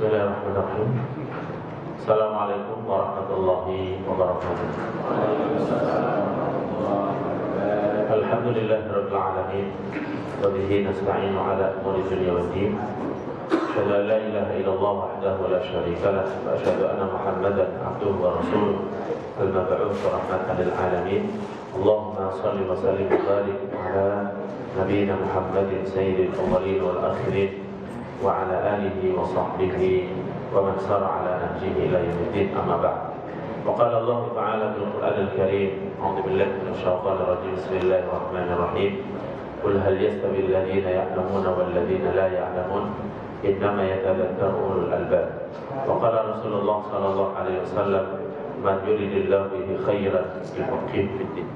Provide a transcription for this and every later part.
Bismillahirrahmanirrahim. Assalamualaikum warahmatullahi wabarakatuh. Alhamdulillahirabbil alamin wa bihi nasta'inu ala umuri dunya waddin. Asyhadu an la ilaha illallah wahdahu la syarika lah wa asyhadu anna Muhammadan abduhu wa rasuluh al-mab'uts rahmatan lil alamin. Allahumma shalli wa sallim wa barik ala nabiyyina Muhammadin sayyidil awwalin wal akhirin wa ala alihi wa sahbihi wa man sara ala nahjihi ila yaumiddin, amma ba'd. Wa qala Allah ta'ala fil Qur'anil Karim, a'udzu billahi minasy syaithanir rajim, bismillahirrahmanirrahim. Qul hal yastawi alladhina ya'lamuna wal ladzina la ya'lamun, innama yatadhakkaru ulul albab. Wa qala Rasulullah sallallahu alaihi wasallam, man yuridillahu bihi khairan yufaqihuhu fid din.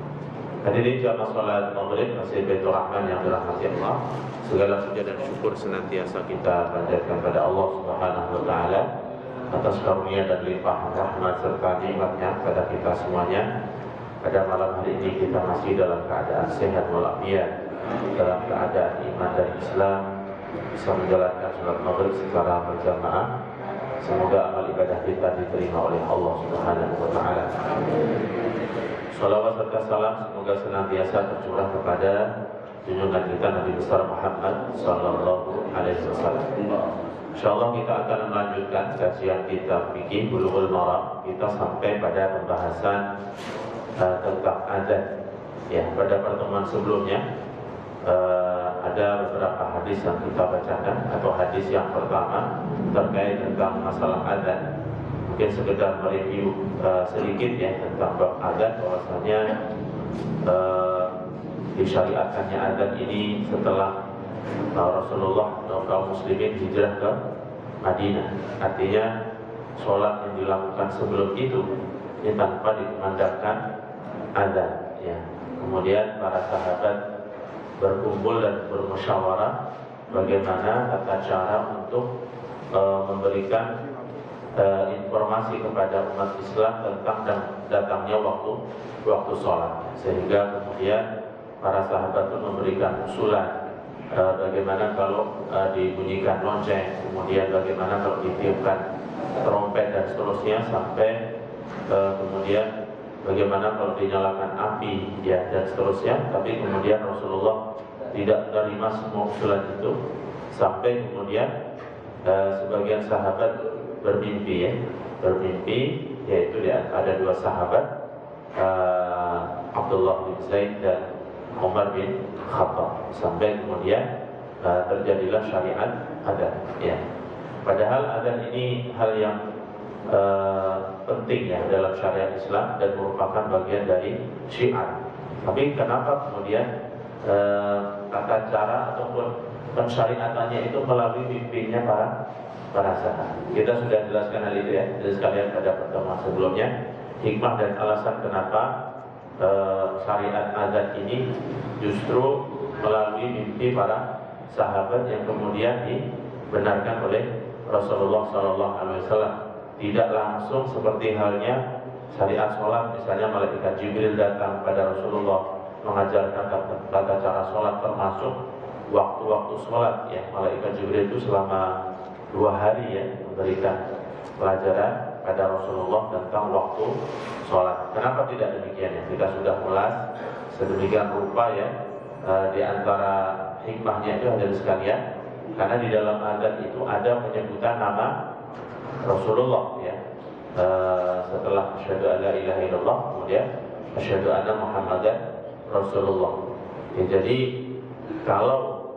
Hadirin jamaah salat maghrib Masjid Baitur Rahman yang dirahmati Allah, segala puja dan syukur senantiasa kita panjatkan pada Allah Subhanahu wa taala atas karunia dan limpahan rahmat serta nikmat-Nya pada kita semuanya. Pada malam hari ini kita masih dalam keadaan sehat walafiat, dalam keadaan iman dan Islam, bisa menjalankan salat maghrib secara berjamaah. Semoga amal ibadah kita diterima oleh Allah Subhanahu wa taala. Salawat serta salam semoga senantiasa tercurah kepada junjungan kita Nabi besar Muhammad sallallahu alaihi wasallam. Insyaallah kita akan melanjutkan kajian kitab fikih Bulughul Maram. Kita sampai pada pembahasan tentang adzan. Ya, pada pertemuan sebelumnya ada beberapa hadis yang kita bacakan, atau hadis yang pertama terkait tentang masalah adzan. Mungkin sekedar mereview sedikit ya tentang bab adzan, bahwasanya disyariatkannya adzan ini setelah Rasulullah dan kaum muslimin hijrah ke Madinah. Artinya sholat yang dilakukan sebelum itu ini tanpa dikumandangkan adzan ya. Kemudian para sahabat berkumpul dan bermusyawarah bagaimana tata cara untuk memberikan informasi kepada umat Islam tentang datangnya waktu sholat, sehingga kemudian para sahabat pun memberikan usulan bagaimana kalau dibunyikan lonceng, kemudian bagaimana kalau ditiupkan trompet dan seterusnya, sampai kemudian bagaimana kalau dinyalakan api ya dan seterusnya. Tapi kemudian Rasulullah tidak menerima semua usulan itu, sampai kemudian sebagian sahabat bermimpi, yaitu ada dua sahabat, Abdullah bin Zaid dan Umar bin Khattab, sampai kemudian terjadilah syariat adzan ya. Padahal adzan ini hal yang penting ya dalam syariat Islam dan merupakan bagian dari syiar. Tapi kenapa kemudian tata cara ataupun pensyariatannya itu melalui mimpinya para sahabat? Kita sudah jelaskan hal itu ya dari sekalian pada pertemuan sebelumnya, hikmah dan alasan kenapa syariat adzan ini justru melalui mimpi para sahabat yang kemudian dibenarkan oleh Rasulullah SAW. Tidak langsung seperti halnya syariat sholat, misalnya malaikat Jibril datang pada Rasulullah mengajarkan tata cara sholat, termasuk waktu-waktu sholat ya. Malaikat Jibril itu selama 2 hari ya memberikan pelajaran pada Rasulullah tentang waktu sholat. Kenapa tidak demikian ya? Kita sudah ulas sedemikian rupa ya. Di antara hikmahnya itu ada sekalian, karena di dalam adzan itu ada penyebutan nama Rasulullah ya. Setelah asyhadu an la ilaha illallah, kemudian asyhadu anna Muhammadan Rasulullah ya. Jadi kalau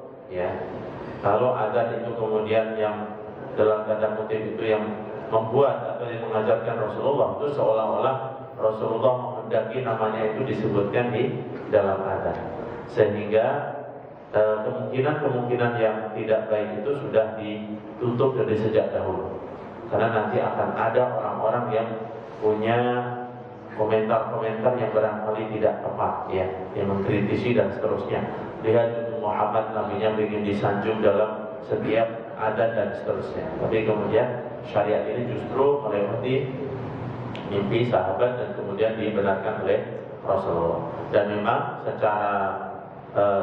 adzan itu kemudian yang dalam tanda kutip itu yang membuat atau yang mengajarkan Rasulullah, itu seolah-olah Rasulullah menghendaki namanya itu disebutkan di dalam adzan, sehingga kemungkinan yang tidak baik itu sudah ditutup dari sejak dahulu. Karena nanti akan ada orang-orang yang punya komentar-komentar yang barangkali tidak tepat ya, yang mengkritisi dan seterusnya. Lihat Muhammad nabinya ingin disanjung dalam setiap adzan dan seterusnya. Tapi kemudian syariat ini justru melewati mimpi sahabat dan kemudian dibenarkan oleh Rasulullah. Dan memang secara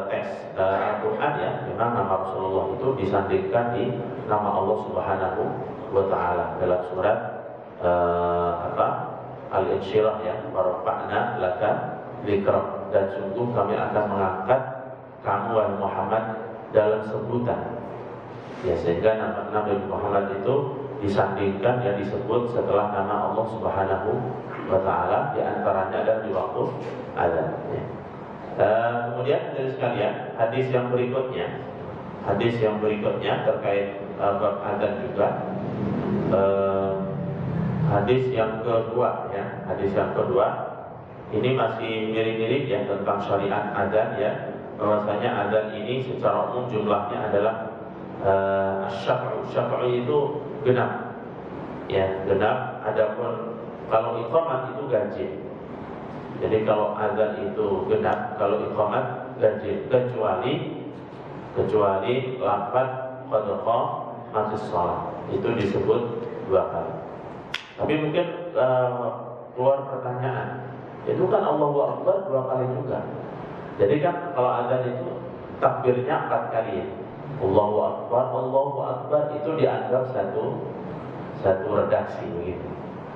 teks Al-Quran ya, memang nama Rasulullah itu disandingkan di nama Allah Subhanahu wa taala dalam surat Al-Insyirah ya, warafa'na laka dzikrak, dan sungguh kami akan mengangkat kamu wahai Muhammad dalam sebutan. Ya, sehingga nama Nabi Muhammad itu disandingkan yang disebut setelah nama Allah Subhanahu wa taala, di antaranya adalah di waktu azan ya. Kemudian dari sekalian, hadis yang berikutnya terkait bab azan juga, hadis yang kedua ya, hadis yang kedua ini masih mirip-mirip ya tentang syariat azan ya, bahwasanya azan ini secara umum jumlahnya adalah syaf'u itu genap ya, genap. Adapun kalau iqamat itu ganjil. Jadi kalau azan itu genap, kalau iqamat ganjil, kecuali lafaz qad qamatis shalah itu disebut 2 kali. Tapi mungkin keluar pertanyaan, itu kan Allahu Akbar 2 kali juga. Jadi kan kalau azan itu takbirnya 4 kali ya. Allahu Akbar itu dianggap satu redaksi begitu.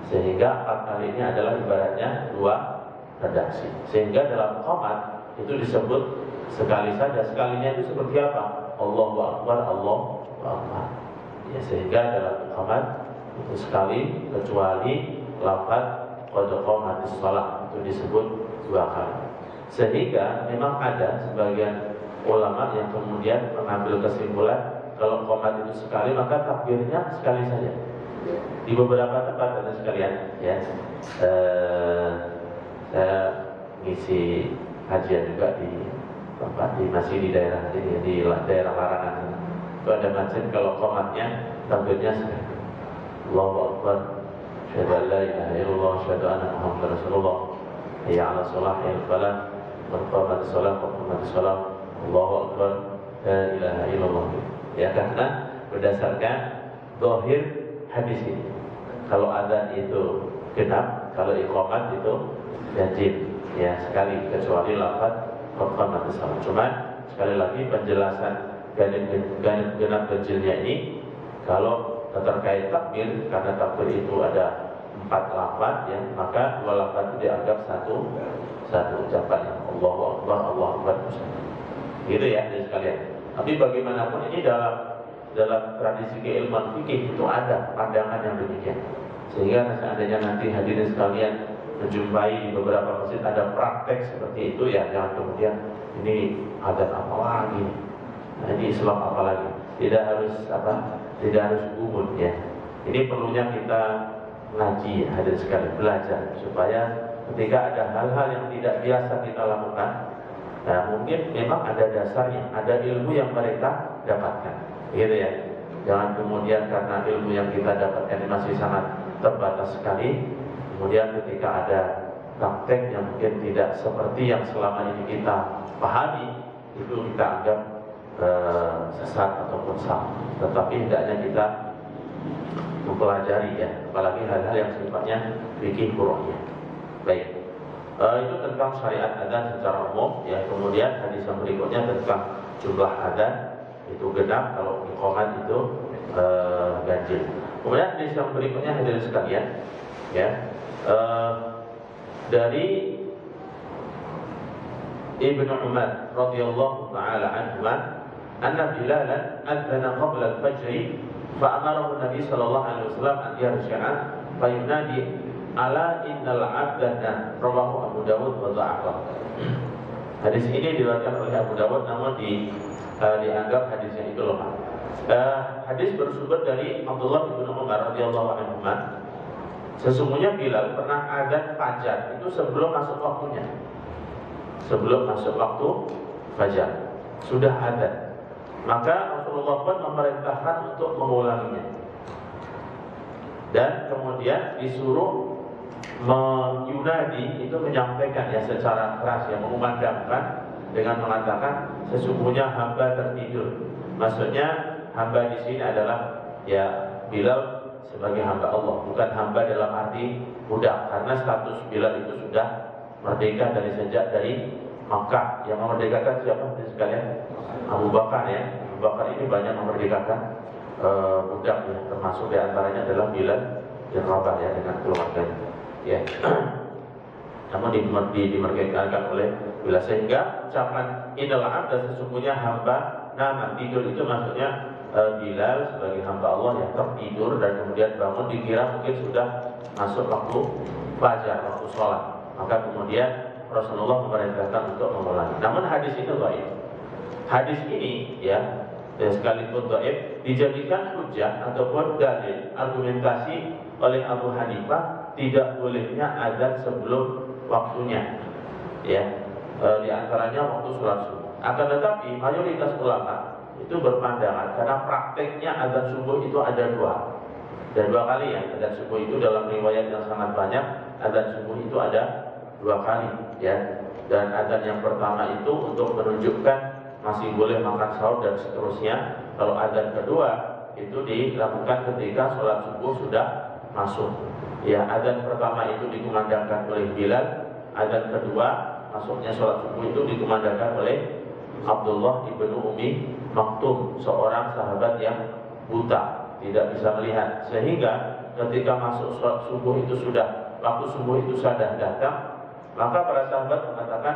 Sehingga 4 kali ini adalah ibaratnya 2 redaksi. Sehingga dalam qomat itu disebut sekali saja. Sekalinya itu seperti apa? Allahu Akbar, Allahu Akbar. Ya, sehingga dalam qomat itu sekali, kecuali lafaz qad qamatis shalah itu disebut 2 kali. Sehingga memang ada sebagian ulama yang kemudian mengambil kesimpulan kalau qomat itu sekali maka takbirnya sekali saja. Di beberapa tempat ada sekalian ya, saya ngisi kajian juga di tempat masih di daerah ini, di daerah Larangan itu ada masjid kalau qomatnya takbirnya sekali. Allahu Akbar, asyhadu an la ilaha illallah, asyhadu anna Muhammadar Rasulullah, hayya 'alas shalah, hayya 'alal falah, qad qamatis shalah, qad qamatis shalah, Allahu Akbar, la ilaha illallah. Ya, karena berdasarkan zahir hadis ini, kalau adzan itu genap, kalau iqamat itu ganjil ya, sekali, kecuali lafaz qad qamatis shalah. Cuman sekali lagi penjelasan genap ganjilnya ini kalau terkait takbir, karena takbir itu ada 4 lafaz ya, maka 2 lafaz itu dianggap satu ucapan ya. Allahu Akbar, Allahu Akbar, gitu ya dari sekalian. Tapi bagaimanapun ini dalam tradisi keilmuan fikih itu ada pandangan yang demikian. Sehingga seandainya nanti hadirin sekalian menjumpai di beberapa masjid ada praktek seperti itu ya, jangan kemudian ini adat apa lagi, nah ini Islam apa lagi. Tidak harus gumun ya. Ini perlunya kita ngaji hadirin sekalian, belajar supaya ketika ada hal-hal yang tidak biasa kita lakukan, nah mungkin memang ada dasarnya, ada ilmu yang mereka dapatkan, gitu ya. Jangan kemudian karena ilmu yang kita dapatkan masih sangat terbatas sekali, kemudian ketika ada praktek yang mungkin tidak seperti yang selama ini kita pahami, itu kita anggap sesat ataupun salah. Tetapi hendaknya kita mempelajari ya, apalagi hal-hal yang sifatnya fikih furu'iyah. Baik. Itu tentang syariat adzan secara umum ya. Kemudian hadis yang berikutnya tentang jumlah adzan itu genap, kalau iqamat itu ganjil. Kemudian hadis yang berikutnya hadirin sekalian ya, dari Ibnu Umar radhiyallahu taala anhuma anna Bilalan adzana qabla al-fajr fa amarahu Nabi sallallahu alaihi wasallam an yarji'a fa yunadi ala innal 'abdana, rawahu Abu Dawud wa dha'afa. Hadis ini diriwayatkan oleh Abu Dawud namun dianggap hadisnya itu lemah. Hadis bersumber dari Abdullah bin Umar radhiyallahu anhu. Sesungguhnya Bilal pernah adzan fajar itu sebelum masuk waktunya. Sebelum masuk waktu fajar sudah adzan. Maka Rasulullah pun memerintahkan untuk mengulanginya. Dan kemudian disuruh menyunadi, itu menyampaikan ya secara keras ya, mengumandangkan dengan mengatakan sesungguhnya hamba tertidur. Maksudnya hamba di sini adalah ya Bilal sebagai hamba Allah, bukan hamba dalam arti budak, karena status Bilal itu sudah merdeka dari Makkah. Yang memerdekakan siapa sekalian? Abu Bakar ya. Abu Bakar ini banyak memerdekakan budak ya, termasuk diantaranya adalah Bilal bin Rabah ya dengan keluarganya. Ya. Namun dimerdekakan oleh Bilal, sehingga ucapan inilah abda, sesungguhnya hamba. Nah, tidur itu maksudnya Bilal sebagai hamba Allah yang tertidur dan kemudian bangun, dikira mungkin sudah masuk waktu fajar, waktu sholat. Maka kemudian Rasulullah memerintahkan untuk mengulangi. Namun hadis itu dhaif. Hadis ini ya, sekalipun dhaif, dijadikan hujjah ataupun dalil argumentasi oleh Abu Hanifah tidak bolehnya azan sebelum waktunya. Ya, di antaranya waktu sholat subuh. Akan tetapi mayoritas ulama itu berpandangan karena prakteknya azan subuh itu ada dua kali ya. Azan subuh itu dalam riwayat yang sangat banyak, azan subuh itu ada 2 kali ya. Dan azan yang pertama itu untuk menunjukkan masih boleh makan sahur dan seterusnya. Kalau azan kedua itu dilakukan ketika sholat subuh sudah masuk. Ya, azan pertama itu dikumandangkan oleh Bilal, azan kedua masuknya sholat subuh itu dikumandangkan oleh Abdullah ibnu Umi Maktum, seorang sahabat yang buta, tidak bisa melihat, sehingga ketika masuk sholat subuh itu sudah, waktu subuh itu sudah datang, maka para sahabat mengatakan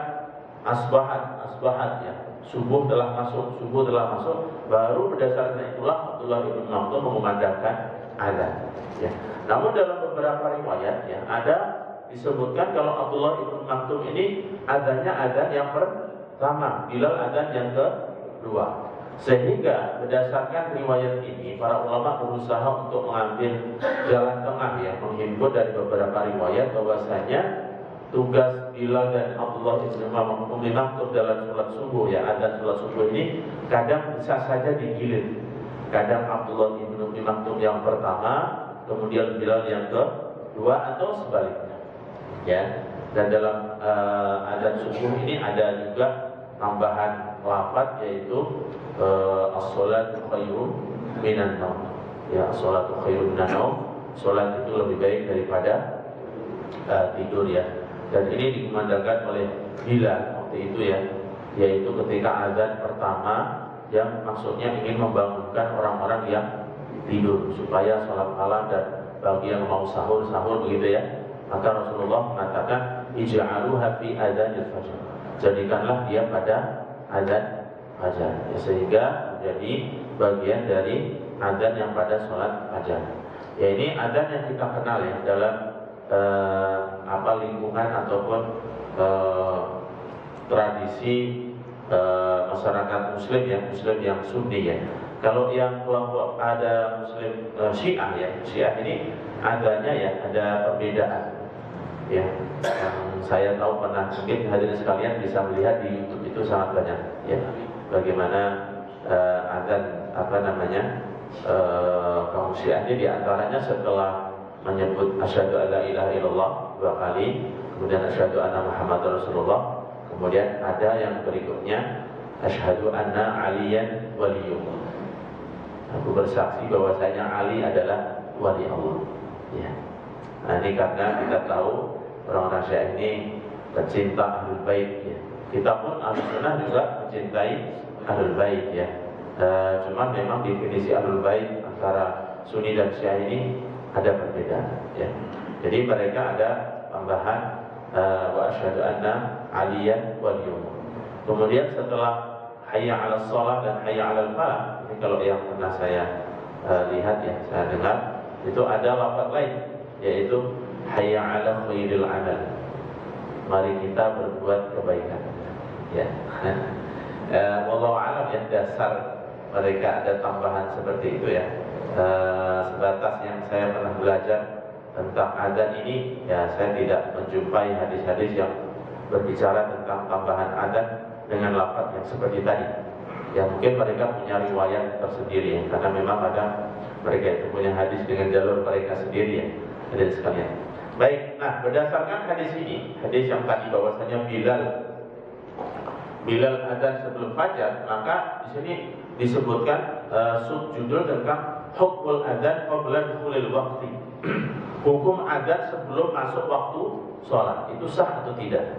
asbahat ya, subuh telah masuk, baru berdasarkan itulah Abdullah ibnu Maktum mengumandangkan azan ya. Namun dalam beberapa riwayat ya, ada disebutkan kalau Abdullah ibnu Maktum ini azannya azan yang pertama, Bilal azan yang kedua. Sehingga berdasarkan riwayat ini, para ulama berusaha untuk mengambil jalan tengah ya, menghimpun dari beberapa riwayat bahwasanya tugas Bilal dan Abdullah ibnu Maktum dalam sholat subuh ya, azan sholat subuh ini kadang bisa saja digilir. Kadang Abdullah ibnu Maktum yang pertama, kemudian Bilal yang kedua, atau sebaliknya ya. Dan dalam azan subuh ini ada juga tambahan lafaz, yaitu as-sholatu khairun minan naum ya, as-sholatu khairun minan naum, sholat itu lebih baik daripada tidur ya. Dan ini dikumandangkan oleh Bilal waktu itu ya, yaitu ketika azan pertama yang maksudnya ingin membangunkan orang-orang yang tidur supaya sholat malam, dan bagi yang mau sahur begitu ya. Maka Rasulullah mengatakan ij'aluha fi adzanil fajr, jadikanlah dia pada azan fajar ya, sehingga menjadi bagian dari azan yang pada sholat fajar ya. Ini azan yang kita kenal ya dalam lingkungan ataupun tradisi masyarakat muslim ya, muslim yang sunni ya. Kalau yang kelompok ada muslim Syiah ya, Syiah ini adanya ya ada perbedaan ya. Yang saya tahu, pernah mungkin hadirin sekalian bisa melihat di YouTube itu sangat banyak ya, bagaimana azan kaum Syiah ini diantaranya setelah menyebut asyhadu alla ilaha illallah 2 kali, kemudian asyhadu anna Muhammadar Rasulullah, kemudian ada yang berikutnya asyhadu anna aliyan waliyullah, aku bersaksi bahwasanya Ali adalah wali Allah ya. Nah, ini karena kita tahu orang-orang Syiah ini pecinta Ahlul Bait ya. Kita pun Ahlus Sunnah juga mencintai Ahlul Bait ya. Cuman memang definisi Ahlul Bait antara Sunni dan Syiah ini ada perbedaan ya. Jadi mereka ada tambahan wa asyhadu anna aliyan waliyullah. Kemudian setelah hayya 'alas shalah dan hayya 'alal falah, ini kalau yang pernah saya lihat ya, saya dengar, itu ada lafaz lain, yaitu hayya 'ala khairil 'amal, mari kita berbuat kebaikan ya. Wallahu a'lam ya, dasar mereka ada tambahan seperti itu ya. Sebatas yang saya pernah belajar tentang azan ini ya, saya tidak menjumpai hadis-hadis yang berbicara tentang tambahan azan dengan lafaz yang seperti tadi ya. Mungkin mereka punya riwayat tersendiri ya, karena memang ada mereka itu punya hadis dengan jalur mereka sendiri ya, hadirin sekalian. Baik, nah berdasarkan hadis ini, hadis yang tadi bahwasanya Bilal azan sebelum fajar, maka di sini disebutkan subjudul tentang hukmul adzan qabla dukhulil waqti. Hukum adzan sebelum masuk waktu sholat itu sah atau tidak?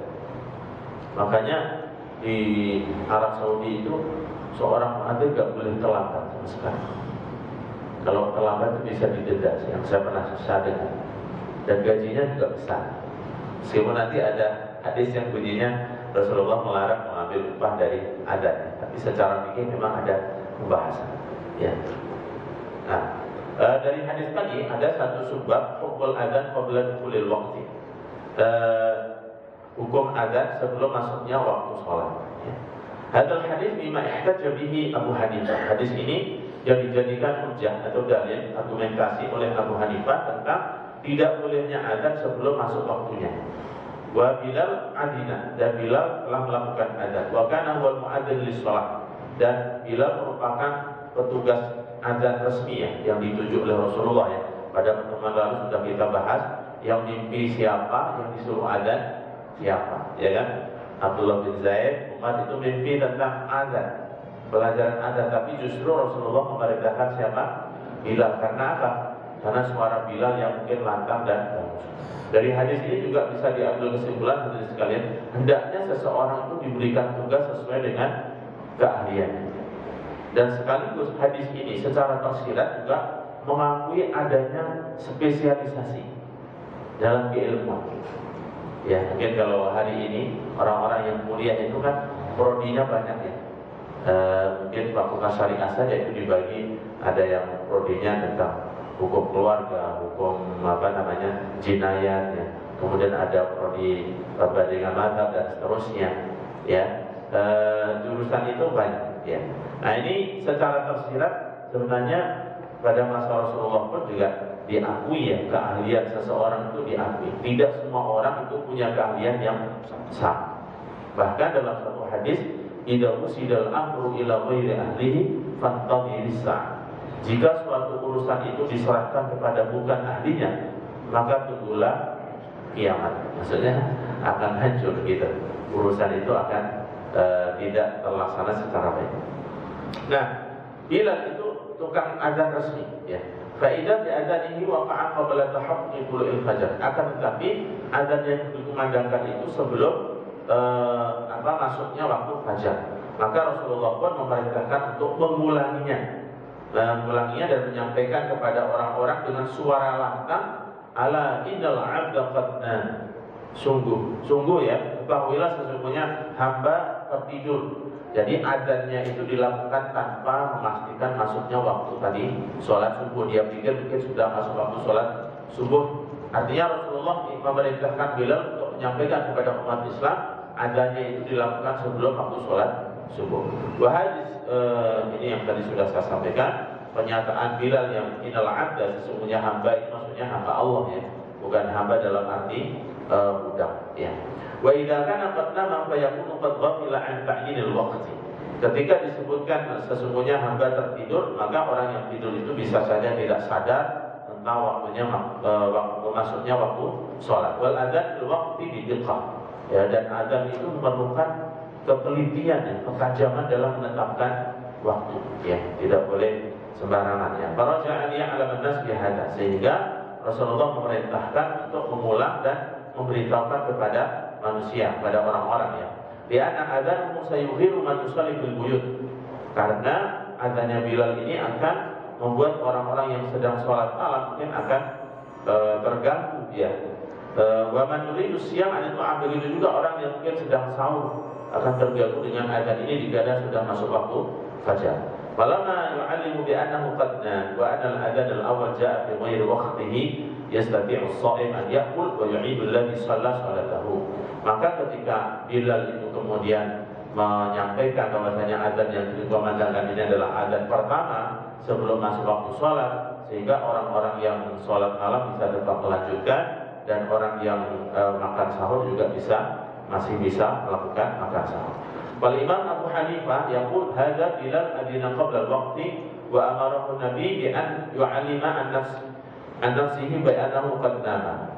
Makanya di Arab Saudi itu seorang muadzin gak boleh terlambat sama sekali. Kalau terlambat itu bisa didenda, yang saya pernah dengar. Dan gajinya juga besar. Meskipun nanti ada hadis yang bunyinya Rasulullah melarang mengambil upah dari adzan, tapi secara fikih memang ada pembahasan. Ya. Nah, dari hadis tadi ada satu subbab hukum adzan qabla dukhulil waqti. Hukum adzan sebelum masuknya waktu sholat. Ya. Hadal hadis bima ihtajja bihi Abu Hanifah. Hadis ini yang dijadikan hujjah atau dalil argumentasi oleh Abu Hanifah tentang tidak bolehnya adzan sebelum masuk waktunya. Wa Bilal adina, dan Bilal telah melakukan adzan. Wa kana huwal muadzin lis shalah, dan Bilal merupakan petugas adzan resmi yang dituju oleh Rasulullah ya. Pada pertemuan lalu sudah kita bahas yang mimpi siapa, yang disuruh adzan siapa, ya kan? Abdullah bin Zaid, Umar itu mimpi tentang adzan, pelajaran adzan, tapi justru Rasulullah memerintahkan siapa? Bilal. Karena apa? Karena suara Bilal yang mungkin lantang dan bagus. Dari hadis ini juga bisa diambil kesimpulan hadirin sekalian, hendaknya seseorang itu diberikan tugas sesuai dengan keahliannya. Dan sekaligus hadis ini secara tersirat juga mengakui adanya spesialisasi dalam keilmuan. Ya, mungkin kalau hari ini orang-orang yang kuliah itu kan prodinya banyak ya. Mungkin fakultas syariah saja itu dibagi, ada yang prodinya tentang hukum keluarga, hukum jinayat ya. Kemudian ada prodi perbandingan mazhab dan seterusnya ya. Jurusan itu banyak ya. Nah, ini secara tersirat sebenarnya pada masa Rasulullah pun juga diakui ya, keahlian seseorang itu diakui. Tidak semua orang itu punya keahlian yang sama. Bahkan dalam satu hadis, idza usidal amru ila ghairi ahlihi fantadhiris sa'ah. Jika suatu urusan itu diserahkan kepada bukan ahlinya, maka tunggulah kiamat. Maksudnya akan hancur gitu. Urusan itu akan tidak terlaksana secara baik. Nah, Bilal itu tukang adzan resmi ya. Faidah di adzan ini waqa'a qabla tahaqquqi tulu'il fajar. Akan tetapi adzan yang dikumandangkan itu sebelum masuknya waktu fajar. Maka Rasulullah pun memerintahkan untuk mengulanginya dan menyampaikan kepada orang-orang dengan suara lantang, ala innal 'abda qad sungguh ya, ketahuilah sesungguhnya hamba tertidur. Jadi adzannya itu dilakukan tanpa memastikan masuknya waktu tadi sholat subuh. Dia pikir mungkin sudah masuk waktu sholat subuh. Artinya Rasulullah memerintahkan Bilal untuk menyampaikan kepada umat Islam adzannya itu dilakukan sebelum waktu sholat subuh. Hadis ini yang tadi sudah saya sampaikan, pernyataan Bilal yang innal 'abda, sesungguhnya hamba itu maksudnya hamba Allah ya, bukan hamba dalam arti budak ya. Wa idza kana qad nama fa yakunu qad ghafila an ta'yinil waqti. Ketika disebutkan sesungguhnya hamba tertidur, maka orang yang tidur itu bisa saja tidak sadar tentang waktunya masuknya waktu sholat. Wal adzan bil waqti bidiqqah. Ya, dan adzan itu memerlukan ketelitian ya, ketajaman dalam menetapkan waktu ya, tidak boleh sembarangan ya. Para ja'aliyah 'ala an-nas bihadza, sehingga Rasulullah memerintahkan untuk mengulang dan memberitahukan kepada manusia, pada orang-orang ya. Li'anna adzan sayughiru man yusalli fil buyut. Karena adzannya Bilal ini akan membuat orang-orang yang sedang sholat malam mungkin akan terganggu ya. Wa man yuridu siyam an ta'am, begitu juga orang yang mungkin sedang sahur akan terganggu dengan adzan ini jika sudah masuk waktu fajar. Falamma yu'allimu bi annahu qad wa anna al-adzan al-awwal ja'a fi ghairi waqtihi yastati'u as-sha'im an ya'kul wa yu'idu alladhi shalla salatahu. Maka ketika Bilal itu kemudian menyampaikan bahwasanya adzan yang dikumandangkan ini adalah adzan pertama sebelum masuk waktu sholat, sehingga orang-orang yang sholat malam bisa tetap melanjutkan, dan orang yang makan sahur juga masih bisa melakukan makan sahur. Wal Imam Abu Hanifah yaqul hadza Bilal adina qabla al-waqti wa amarahu Nabi bi an yu'allima an nafsihi bi annahu qad nama.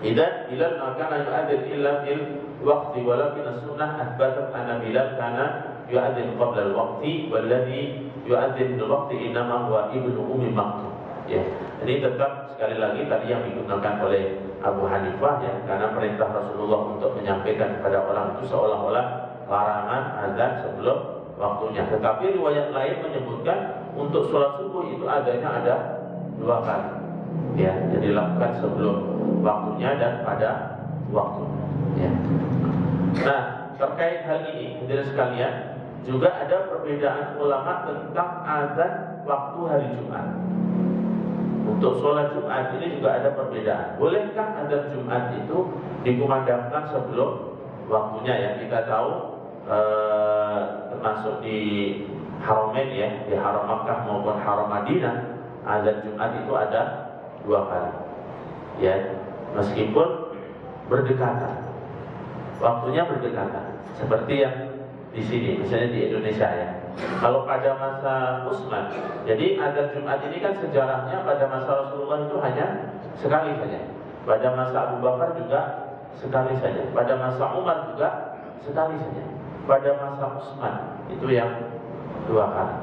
Idzan Bilal ma kana yu'adzin illa fil waqti, walakin as-sunnah athbatat anna Bilal kana yu'adzin qabla al-waqti walladhi yu'adzin bil waqti innama huwa ibnu ummi maktum. Ya, ini tetap sekali lagi tadi yang digunakan oleh Abu Hanifah ya, karena perintah Rasulullah untuk menyampaikan kepada orang itu seolah-olah larangan azan sebelum waktunya. Tetapi riwayat lain menyebutkan untuk sholat subuh itu adanya ada 2 kali. Ya, jadi lakukan sebelum waktunya dan pada waktunya. Ya. Nah, terkait hal ini, hadirin sekalian, juga ada perbedaan ulama tentang azan waktu hari Jumat. Untuk sholat Jumat ini juga ada perbedaan. Bolehkah azan Jumat itu dikumandangkan sebelum waktunya? Ya, kita tahu termasuk di Haramain ya, di Haram Makkah maupun Haram Madinah, azan Jumat itu ada 2 kali. Ya, meskipun berdekatan, waktunya berdekatan, seperti yang di sini, misalnya di Indonesia ya. Kalau pada masa Utsman, jadi azan Jumat ini kan sejarahnya pada masa Rasulullah itu hanya sekali saja. Pada masa Abu Bakar juga sekali saja. Pada masa Umar juga sekali saja. Pada masa Utsman itu yang 2 kali.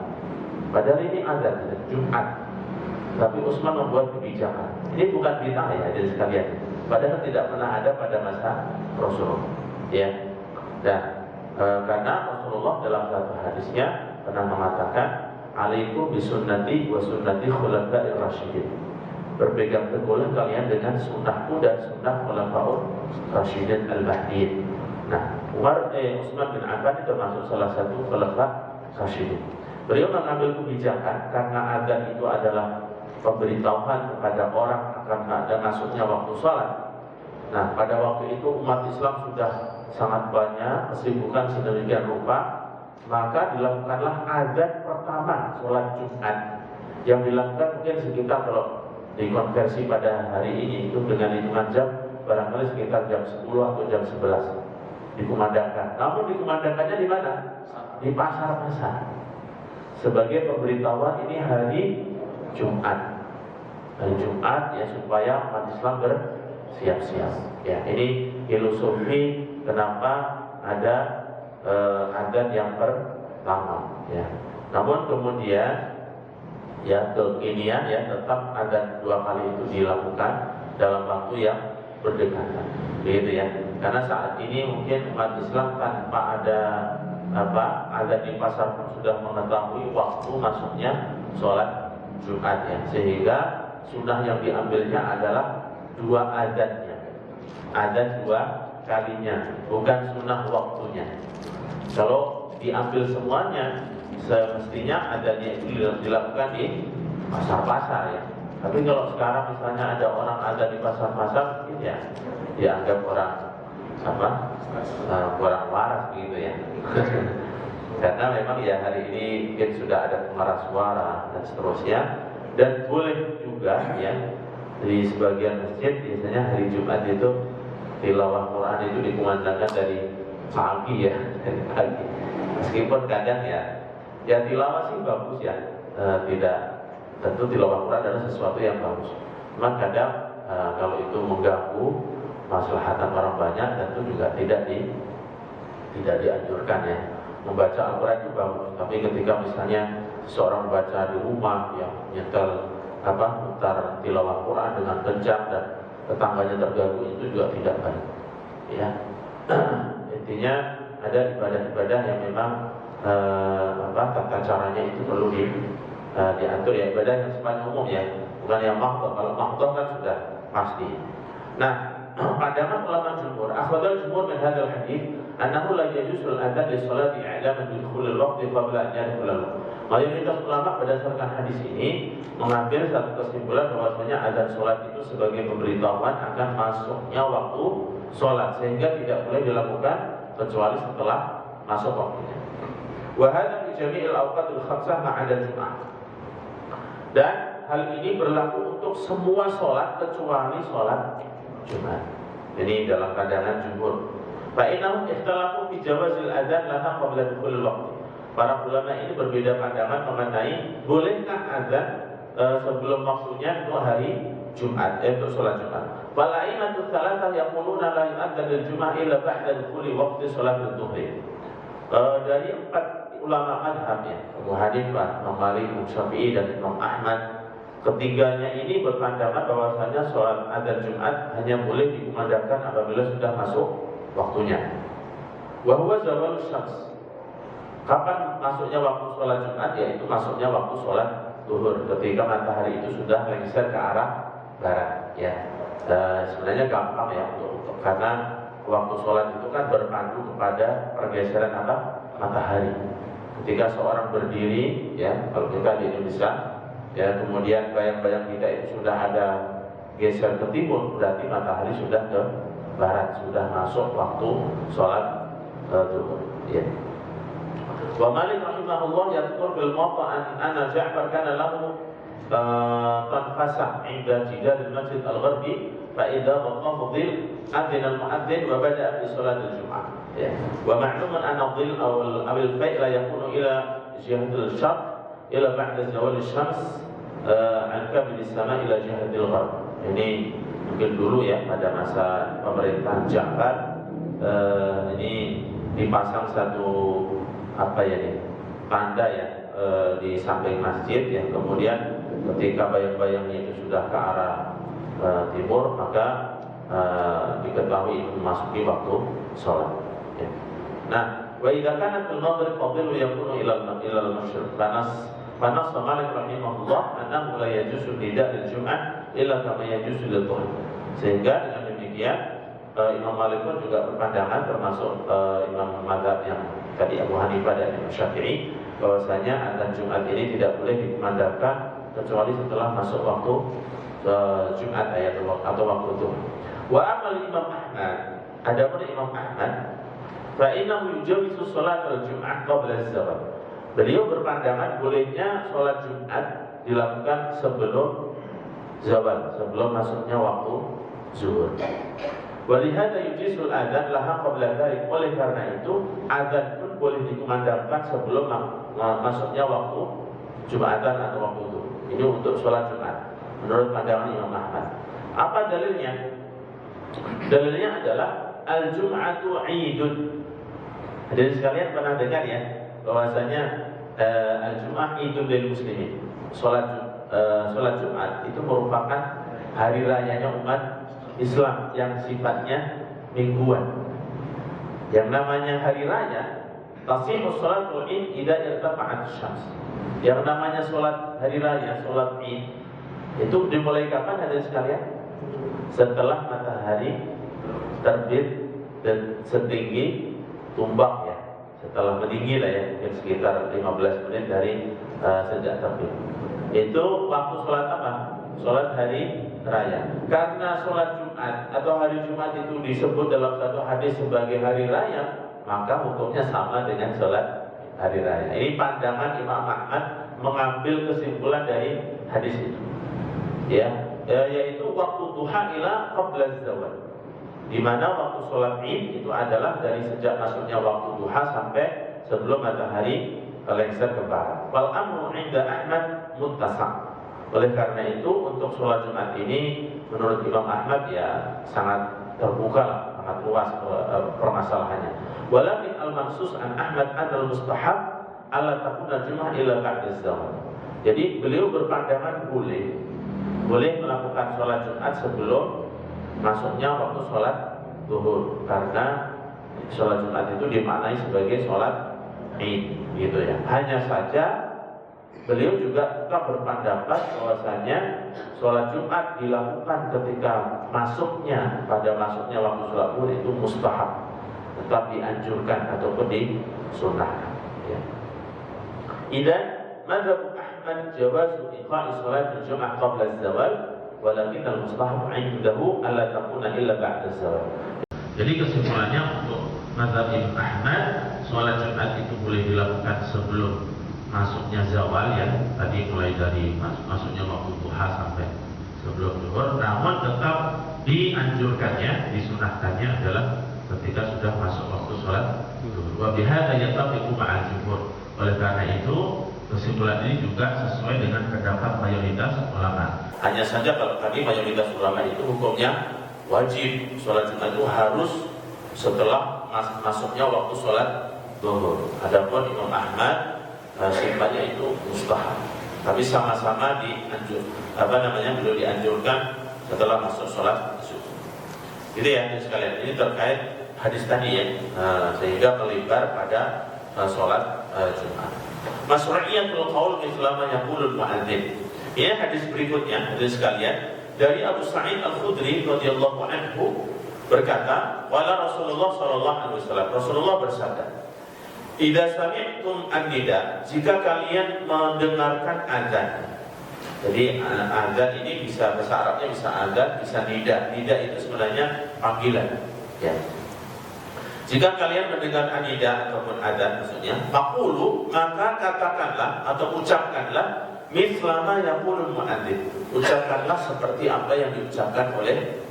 Padahal ini azan Jumat, tapi Utsman membuat kebijakan. Ini bukan bid'ah ya, jadi sekalian. Padahal tidak pernah ada pada masa Rasulullah. Ya, dan karena Rasulullah dalam satu hadisnya pernah mengatakan, "Alaikum bisunnati wa sunnati khulafa'ir rasyidin." Berpegang teguhlah kalian dengan sunnahku dan sunnah khulafaur rasyidin al-mahdiyyin. Nah, Utsman bin Affan itu termasuk salah satu khulafa rasyidin. Beliau mengambil kebijakan karena azan itu adalah pemberitahuan kepada orang akan ada masuknya waktu sholat. Nah, pada waktu itu umat Islam sudah sangat banyak, kesibukan sedemikian rupa, maka dilakukanlah azan pertama sholat Jumat. Yang dilakukan mungkin sekitar, kalau dikonversi pada hari ini itu dengan hitungan jam, barangkali sekitar jam 10 atau jam 11 dikumandangkan. Namun dikumandangkannya di mana? Di pasar-pasar, sebagai pemberitahuan ini hari Jumat. Hari Jumat ya, supaya umat Islam bersiap-siap. Ya, ini filosofi kenapa ada azan yang pertama. Ya. Namun kemudian ya kekinian ya tetap azan 2 kali itu dilakukan dalam waktu yang berdekatan. Begitu ya. Karena saat ini mungkin umat Islam tanpa ada azan di pasar pun sudah mengetahui waktu masuknya sholat Jumat ya, sehingga sunnah yang diambilnya adalah 2 azannya, azan 2 kalinya, bukan sunnah waktunya. Kalau diambil semuanya, semestinya azannya itu dilakukan di pasar-pasar ya. Tapi kalau sekarang misalnya ada orang azan di pasar-pasar, mungkin ya dianggap orang kurang waras gitu ya. Karena memang ya hari ini mungkin sudah ada pengeras suara dan seterusnya. Dan boleh juga ya, di sebagian masjid biasanya hari Jumat itu tilawah Quran itu dikumandangkan dari pagi ya, dari pagi. Meskipun kadang ya tilawah sih bagus ya, tidak tentu tilawah Quran adalah sesuatu yang bagus. Cuma kadang kalau itu mengganggu maslahatan orang banyak, tentu juga tidak dianjurkan ya. Membaca Al-Quran itu bagus, tapi ketika misalnya seorang membaca di rumah yang nyetel putar tilawah Quran dengan kencang dan tetangganya terganggu, itu juga tidak baik. Ya, intinya ada ibadah-ibadah yang memang tata caranya itu perlu diatur ya, ibadah yang sifatnya umum ya, bukan yang mahdhah. Kalau mahdhah kan sudah pasti. Nah, pandangan ulama jumhur, akhadul jumhur min hadzal hadits annahu la yajuzu al-adzan li sholati i'laman bi dukhul al-waqti qabla an yadkhul al-waqt. Mayoritas ulama berdasarkan hadis ini mengambil satu kesimpulan bahwasanya azan sholat itu sebagai pemberitahuan akan masuknya waktu sholat, sehingga tidak boleh dilakukan kecuali setelah masuk waktunya. Wa hadza fi jami'il awqatil khamsah ma'ada Jum'ah. Dan hal ini berlaku untuk semua sholat kecuali sholat Jumat. Ini dalam pandangan jumhur. Fa innahum ikhtalafu fi jawazil adzan laha qabla dukhulil waqti. Para ulama ini berbeda pandangan mengenai bolehkah azan sebelum waktunya untuk hari Jumat, untuk sholat Jumat. Wal a'imatu tsalatsah yaquluna la yu'adzan lil Jum'ah illa ba'da dukhuli waqti sholatil dhuhri. Dari 4 ulama mazhabnya, Abu Hanifah, Imam Malik, Imam Syafi'i dan Imam Ahmad, ketiganya ini berpandangan bahwasanya sholat azan Jumat hanya boleh dikumandangkan apabila sudah masuk waktunya. Wa huwa zawalus syams. Kapan masuknya waktu sholat Jumat? Ya itu masuknya waktu sholat zuhur, ketika matahari itu sudah lengser ke arah barat. Ya, sebenarnya gampang ya karena waktu sholat itu kan berpandu kepada pergeseran apa? Matahari. Ketika seorang berdiri, ya kalau kita di Indonesia, ya kemudian bayang-bayang kita itu sudah ada geser ke timur, berarti matahari sudah ke barat, sudah masuk waktu sholat zuhur. Ya. Wa Malik rahimahullah yadhkur bil Muwatta anna Ja'far kana lahu tanfasah 'inda jidar al-masjid al-gharbi fa idza waqafa dhil adzana al-mu'adzin wa bada'a bi salat al-jum'ah. Ya. Wa ma'lumun anna dhil aw al-fay' la yakunu ila jihad al-syarq ila ba'da zawal asy-syams an kabid as-sama' ila jihad al-gharb. Ini mungkin dulu ya pada masa pemerintahan Ja'far ini dipasang satu apa ya nih tanda ya di samping masjid ya, kemudian ketika bayang-bayangnya itu sudah ke arah timur maka diketahui memasuki waktu sholat ya. Nah, wa idza kana fil maghrib fadhilu yakunu ila al-masyriq panas Malik rahimahullah annahu la yajuzu nida' al-jum'ah illa kama yajuzu lil-dhuhr. Sehingga dengan demikian Imam Malik pun juga berpandangan termasuk imam mazhab yang tadi Abu Hanifah dan Imam Syafi'i bahwasanya azan Jumat ini tidak boleh dikumandangkan kecuali setelah masuk waktu Jumat atau waktu itu. Wa amal Imam Ahmad, adapun Imam Ahmad, fa innahu yujawizu salat al-Jum'ah qabla az-zawal. Beliau berpandangan bolehnya sholat Jumat dilakukan sebelum zawal, sebelum masuknya waktu zuhur. Walihada yujisul adzan laha qabla dzalik. Oleh karena itu adzan pun boleh dikumandangkan sebelum masuknya waktu Jumatan atau waktu itu. Ini untuk sholat Jumat menurut pandangan Imam Ahmad. Apa dalilnya? Dalilnya adalah al-Jum'atu 'idun. Hadirin sekalian pernah dengar ya bahwasanya al-Jum'ah idul lil muslimin. Sholat Jumat itu merupakan hari rayanya umat Islam yang sifatnya mingguan. Yang namanya hari raya tasihhu sholatul id idza irtafa'at asy-syams. Yang namanya sholat hari raya, sholat id itu dimulai kapan hadirin sekalian? Setelah matahari terbit dan setinggi tumbak ya. Setelah meninggi lah ya, mungkin sekitar 15 menit dari sejak terbit. Itu waktu sholat apa? Sholat hari raya. Karena sholat Jumat atau hari Jumat itu disebut dalam satu hadis sebagai hari raya, maka hukumnya sama dengan sholat hari raya. Ini pandangan Imam Ahmad mengambil kesimpulan dari hadis itu. Ya, yaitu waktu duha ila qabla zawal. Di mana waktu sholat id itu adalah dari sejak masuknya waktu duha sampai sebelum matahari lengser ke barat. Wal amru 'inda Ahmad muttasa'. Oleh karena itu untuk sholat Jumat ini menurut Imam Ahmad ya sangat terbuka, sangat luas permasalahannya. Walakin al-mansus an Ahmad al-mustahab ala takuna Jum'ah ila ba'da zawal. Jadi beliau berpandangan boleh melakukan sholat Jumat sebelum masuknya waktu sholat zuhur, karena sholat Jumat itu dimaknai sebagai sholat id gitu ya. Hanya saja beliau juga tetap berpendapat bahwasanya sholat Jumat dilakukan ketika pada masuknya waktu sholat zuhur itu mustahab, tetap dianjurkan ataupun disunnahkan ya. Idzan madzhab Ahmad jawazu iqa'i sholat Jumat qabla az-zawal walakin al-mustahab 'indahu alla takuna illa ba'da az-zawal. Jadi kesimpulannya untuk mazhab Imam Ahmad, sholat Jumat itu boleh dilakukan sebelum masuknya zawal ya, tadi mulai dari masuknya waktu duha sampai sebelum zuhur, namun tetap dianjurkannya, disunahkannya adalah ketika sudah masuk waktu sholat zuhur. Wa bihadza yattafiqu ma'al jumhur. Oleh karena itu kesimpulan ini juga sesuai dengan pendapat mayoritas ulama. Hanya saja kalau tadi mayoritas ulama itu hukumnya wajib, sholat Jumat itu harus setelah masuknya waktu sholat zuhur. Adapun Imam Ahmad sifatnya itu mustahab, tapi sama-sama beliau dianjurkan setelah masuk sholat zuhur. Gitu ya sekalian. Ini terkait hadis tadi ya, sehingga melebar pada sholat Jumat. Masru'iyatul qaul mithla ma yaqulul mu'adzin. Ini hadis berikutnya, hadis sekalian, dari Abu Sa'id Al-Khudri radhiyallahu anhu berkata, qala Rasulullah sallallahu alaihi wasallam, Rasulullah bersabda, "Idza sami'tum an-nida," jika kalian mendengarkan azan. Jadi azan ini bisa bahasa Arabnya bisa azan, bisa nida. Nida itu sebenarnya panggilan, ya. Jika kalian mendengar anida ataupun adzan maksudnya, faqulu, maka katakanlah atau ucapkanlah mithlama yaqulul muadzin. Ucapkanlah seperti apa yang diucapkan oleh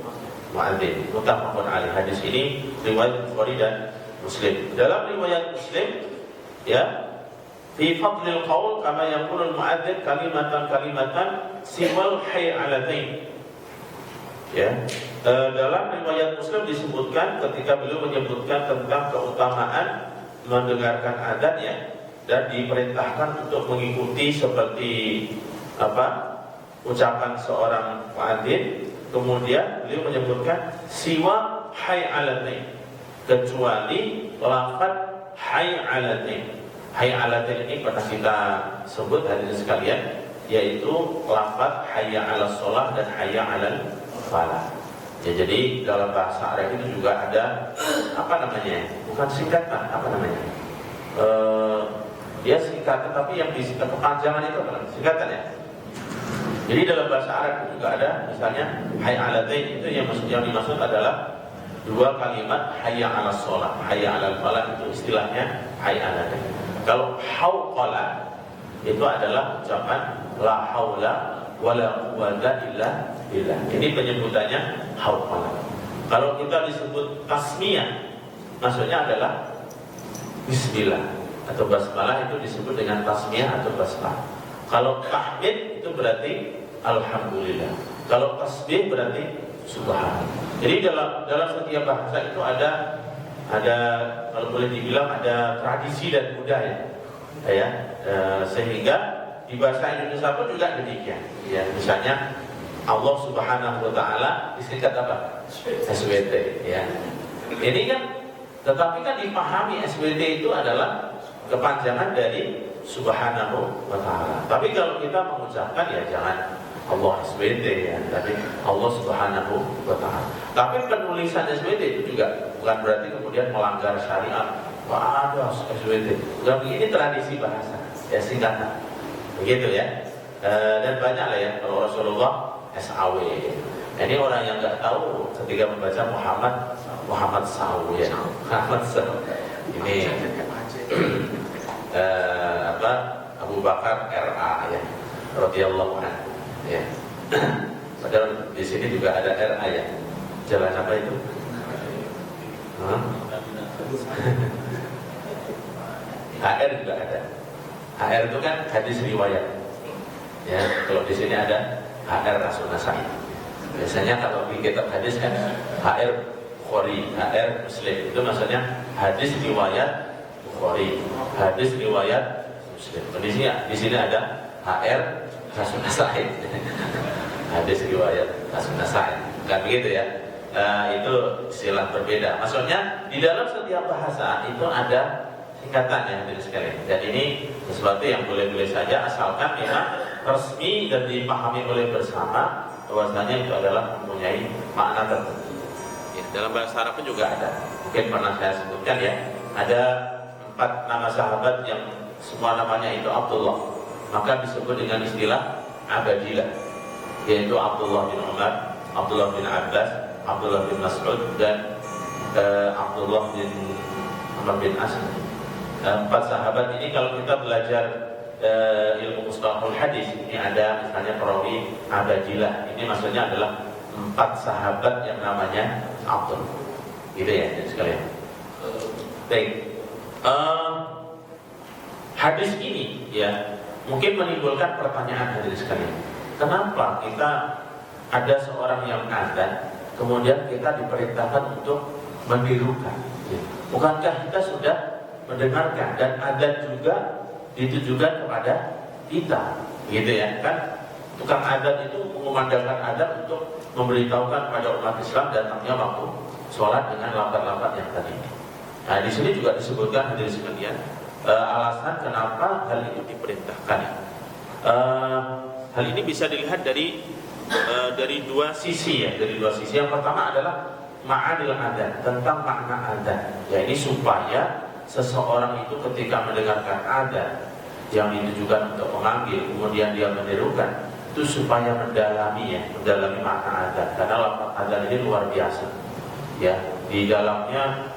muadzin. Muttafaqun alaih. Hadis ini riwayat Bukhari dan Muslim. Dalam riwayat Muslim, ya, fi fadlil qaul kama yaqulul muadzin kalimatan siwal hay'alatain. Ya. Dalam riwayat Muslim disebutkan ketika beliau menyebutkan tentang keutamaan mendengarkan adzan, ya, dan diperintahkan untuk mengikuti seperti apa ucapan seorang muadzin. Kemudian beliau menyebutkan siwa hay'alatain, kecuali lafaz hay'alatain. Hay'alatain ini pernah kita sebut hadirin sekalian, yaitu lafaz hayya 'alas shalah dan hayya 'alal falah. Ya, jadi dalam bahasa Arab itu juga ada apa namanya? Bukan singkatan, apa namanya? Ya singkatan, tapi yang disingkat kepanjangan itu apa? Singkatan, ya. Jadi dalam bahasa Arab juga ada, misalnya hayya 'alatain, itu yang dimaksud adalah dua kalimat hayya 'alas shalah, hayya 'alal falah, itu istilahnya hayya 'alatain. Kalau hauqala itu adalah ucapan la haula wala quwwata illa billah. Ini penyebutannya hauqala. Kalau kita disebut tasmiyah, maksudnya adalah bismillah atau basmalah, itu disebut dengan tasmiyah atau basmalah. Kalau tahmid itu berarti alhamdulillah. Kalau tasbih berarti subhanallah. Jadi dalam setiap bahasa itu ada kalau boleh dibilang ada tradisi dan budaya, ya, sehingga di bahasa Indonesia pun juga demikian, ya. Misalnya Allah Subhanahu wa taala disingkat apa? SWT, ya. Ini kan, tetapi kan dipahami SWT itu adalah kepanjangan dari Subhanahu wa taala. Tapi kalau kita mengucapkan, ya jangan Allah SWT, ya, tapi Allah Subhanahu wa taala. Tapi penulisan SWT itu juga bukan berarti kemudian melanggar syariat. Wah, ada SWT. Bukan, ini tradisi bahasa, ya, singkatan. Begitu, ya. Dan banyak lah, ya, kalau Rasulullah SAW. Ini orang yang nggak tahu ketika membaca Muhammad SAW, ya. Muhammad SAW. Ini Abu Bakar RA, ya, radhiyallahu anhu, ya. Padahal di sini juga ada RA, ya. Jalan apa itu? HR juga ada. HR itu kan hadis riwayat. Ya, kalau di sini ada HR Rasul Nasai. Biasanya kalau di kitab hadis kan HR Bukhari, HR Muslim. Itu maksudnya hadis riwayat Bukhari, hadis riwayat Muslim. Di sini ada HR Rasul Nasai. Hadis riwayat Rasul Nasai. Bukan begitu, ya. Itu istilah berbeda. Maksudnya di dalam setiap bahasa itu ada singkatannya, hadirin sekalian. Dan ini sesuatu yang boleh-boleh saja asalkan memang resmi dan dipahami oleh bersama bahwasanya itu adalah mempunyai makna tertentu. Ya, dalam bahasa Arab pun juga ada. Mungkin pernah saya sebutkan, ya. Ada 4 nama sahabat yang semua namanya itu Abdullah. Maka disebut dengan istilah Abadilah, yaitu Abdullah bin Umar, Abdullah bin Abbas, Abdullah bin Mas'ud, dan Abdullah bin Amr bin As. 4 sahabat ini kalau kita belajar ilmu mustalahul hadis, ini ada misalnya perawi Abadilah. Ini maksudnya adalah 4 sahabat yang namanya Abdul. Gitu, ya, sekalian. Baik. Hadis ini, ya, mungkin menimbulkan pertanyaan hadirin sekalian. Kenapa kita ada seorang yang azan, kemudian kita diperintahkan untuk menirukan? Bukankah kita sudah mendengarkan dan azan juga ditujukan kepada kita, gitu, ya kan? Tukang azan itu mengumandangkan azan untuk memberitahukan kepada umat Islam datangnya waktu sholat dengan lafaz-lafaz yang tadi. Nah, di sini juga disebutkan hadirin sekalian, alasan kenapa hal itu diperintahkan. Hal ini bisa dilihat dari dua sisi ya, dari dua sisi. Yang pertama adalah ma'anil adzan, tentang makna adzan. Ya, ini supaya seseorang itu ketika mendengarkan adzan yang ditujukan untuk memanggil, kemudian dia menirukan, itu supaya mendalami makna adzan. Karena lafaz adzan ini luar biasa. Ya, di dalamnya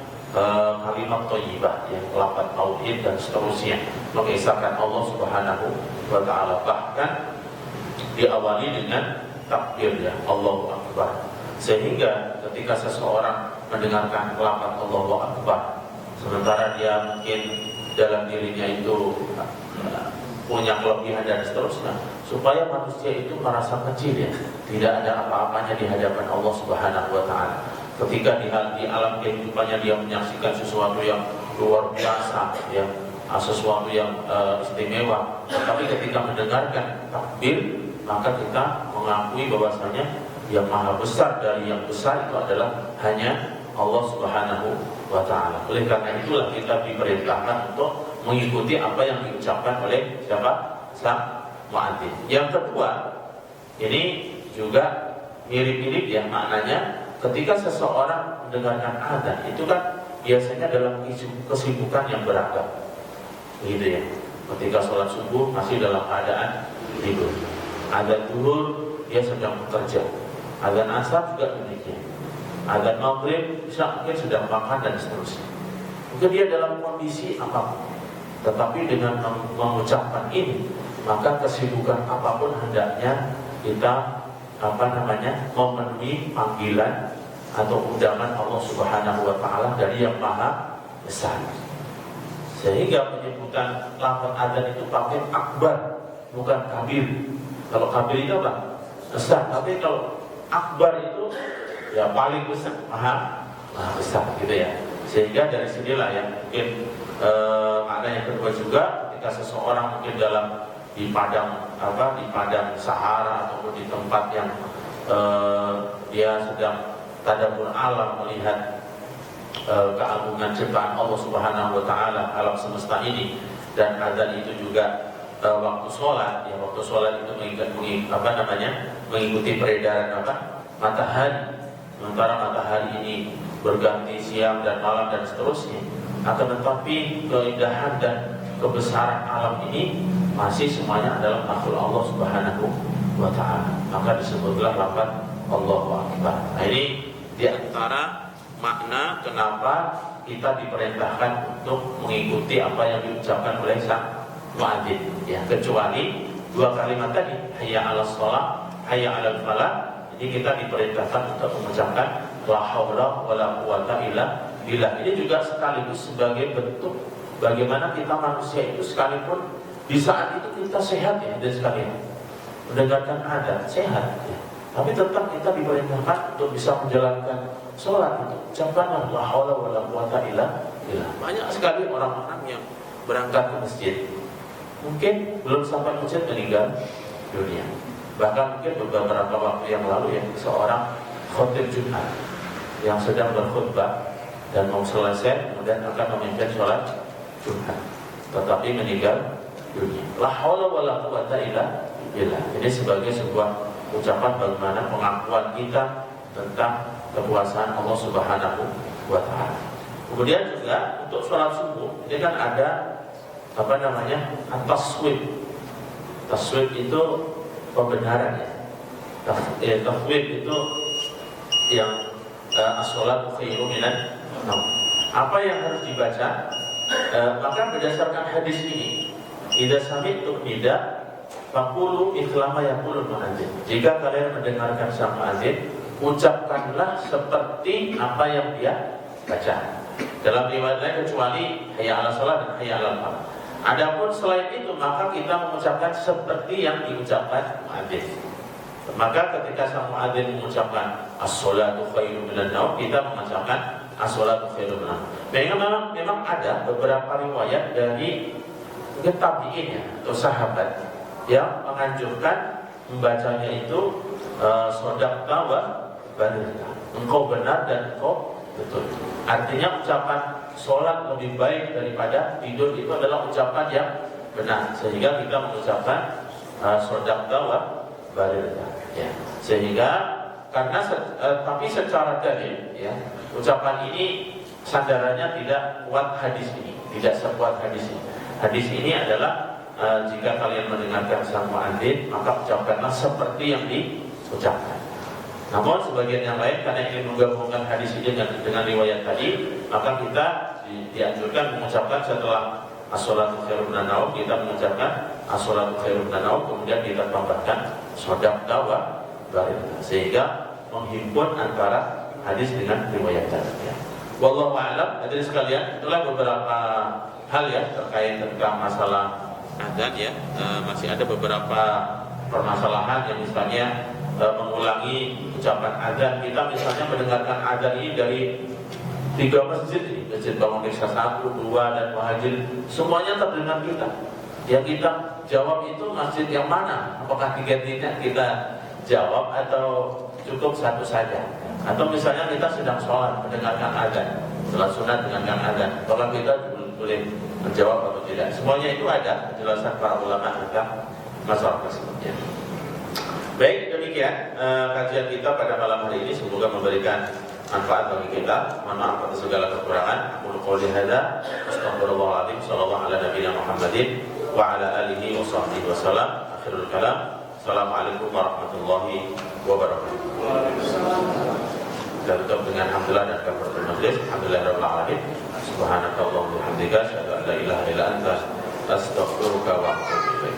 kalimat thayyibah, yang lafaz tauhid dan seterusnya, mengisahkan Allah Subhanahu wa taala. Bahkan diawali dengan takbir, ya, Allahu Akbar. Sehingga ketika seseorang mendengarkan lafaz Allahu Akbar, sementara dia mungkin dalam dirinya itu punya kelebihan dan seterusnya, supaya manusia itu merasa kecil, ya, tidak ada apa-apanya di hadapan Allah Subhanahu wa taala. Ketika di alam kehidupannya dia menyaksikan sesuatu yang luar biasa, ya, sesuatu yang istimewa, tetapi ketika mendengarkan takbir, maka kita mengakui bahwasanya yang maha besar dari yang besar itu adalah hanya Allah Subhanahu wa taala. Oleh karena itulah kita diperintahkan untuk mengikuti apa yang diucapkan oleh siapa? Sang muadzin. Yang kedua, ini juga mirip-mirip ya maknanya. Ketika seseorang mendengarkan adzan, itu kan biasanya dalam kesibukan yang beragam, begitu ya. Ketika sholat subuh masih dalam keadaan tidur, adzan zuhur dia sedang bekerja, adzan asar juga demikian, adzan maghrib bisa mungkin sedang makan dan seterusnya. Mungkin dia dalam kondisi apapun, tetapi dengan mengucapkan ini, maka kesibukan apapun hendaknya kita memenuhi panggilan atau undangan Allah Subhanahu wa taala dari yang maha besar. Sehingga penyebutan lafaz adzan itu pakai akbar, bukan kabir. Kalau kabir itu apa? Besar. Tapi kalau akbar itu ya paling besar, maha besar gitu ya. Sehingga dari sinilah yang mungkin makna yang kedua juga, ketika seseorang mungkin di padang sahara ataupun di tempat yang dia sedang tadabbur alam, melihat keagungan ciptaan Allah Subhanahu wa taala, alam semesta ini, dan adzan itu juga waktu sholat, ya, waktu sholat itu mengikuti peredaran matahari. Sementara matahari ini berganti siang dan malam dan seterusnya, akan tetapi keindahan dan kebesaran alam ini masih semuanya adalah makhluk Allah Subhanahu wa taala. Maka disebutlah lafaz Allahu Akbar. Nah, ini di antara makna kenapa kita diperintahkan untuk mengikuti apa yang diucapkan oleh sang muadzin, ya, kecuali dua kalimat tadi, hayya 'alas shalah, hayya 'alal falah. Ini kita diperintahkan untuk mengucapkan la haula wala quwata illa billah. Ini juga sekaligus sebagai bentuk bagaimana kita manusia itu, sekalipun di saat itu kita sehat, ya, dan sekalian mendengarkan adzan sehat, ya, tapi tetap kita diperintahkan untuk bisa menjalankan sholat itu ucapkanlah la haula wala quwata illa billah. Banyak sekali orang-orang yang berangkat ke masjid, mungkin belum sampai masjid meninggal dunia. Bahkan mungkin beberapa waktu yang lalu, ya, seorang khotib Jumat yang sedang berkhutbah dan mau selesai kemudian akan memimpin sholat Jumat, tetapi meninggal dunia. La haula wala quwata illa billah. Ini sebagai sebuah ucapan bagaimana pengakuan kita tentang kekuasaan Allah Subhanahu wa taala. Kemudian juga untuk sholat subuh ini kan ada at-taswib. Taswib itu pembenaran, ya. Taswib itu yang as-sholatu khairum minan naum. Apa yang harus dibaca? Maka berdasarkan hadis ini, idza sami'tum nida faqulu ikhlama yaqulul muadzin. Jika kalian mendengarkan sang muadzin, ucapkanlah seperti apa yang dia baca. Dalam riwayat lain kecuali hayya 'alas shalah dan hayya 'alal falah. Adapun selain itu, maka kita mengucapkan seperti yang diucapkan muadzin. Maka ketika sang muadzin mengucapkan as-sholatu khairum minan naum, kita mengucapkan as-sholatu khairum minan naum. Memang ada beberapa riwayat dari mungkin tabi'in, ya, atau sahabat yang menganjurkan membacanya itu shadaqta wa bararta, engkau benar dan engkau betul. Artinya ucapan sholat lebih baik daripada tidur itu adalah ucapan yang benar, sehingga kita mengucapkan shadaqta wa barirta, ya. Sehingga karena tapi secara dalil, ya, ucapan ini sandarannya tidak kuat hadis ini, tidak sekuat hadis ini. Hadis ini adalah jika kalian mendengarkan sang muadzin, maka ucapkanlah seperti yang diucapkan. Namun sebagian yang lain karena ingin menggabungkan hadis ini dengan riwayat tadi, maka kita dianjurkan mengucapkan setelah as-sholatu khairun minan naum, kita mengucapkan as-sholatu khairun minan naum, kemudian kita tambahkan shadaqta wa barirta, sehingga menghimpun antara hadis dengan riwayat tadi, ya. Wallahu a'lam. Hadirin sekalian, itulah beberapa hal ya terkait tentang masalah adzan, ya. Masih ada beberapa permasalahan yang misalnya mengulangi ucapan adzan. Kita misalnya mendengarkan adzan ini dari 3 masjid ini, Masjid Bangun Desa 1, 2, dan Muhajir, semuanya terdengar kita. Yang kita jawab itu masjid yang mana? Apakah 3 kita jawab atau cukup satu saja? Atau misalnya kita sedang sholat mendengarkan adzan, sholat sunat dengarkan adzan, apakah kita boleh menjawab atau tidak? Semuanya itu ada penjelasan para ulama tentang masalah tersebut, ya. Baik, demikian kajian kita pada malam hari ini, semoga memberikan manfaat bagi kita. Mohon maaf atas segala kekurangan. Aku qouli hadza, astaghfirullahaladzim, sallallahu ala nabiyina Muhammadin wa ala alihi wa sahbihi wasallam. Akhirul kalam. Assalamualaikum warahmatullahi wabarakatuh. Kita tutup dengan alhamdulillah dan kafaratul majlis. Alhamdulillahirabbil alamin. Subhanakallahumma wa bihamdika, asyhadu an la ilaha illa anta, astaghfiruka wa atubu ilaik.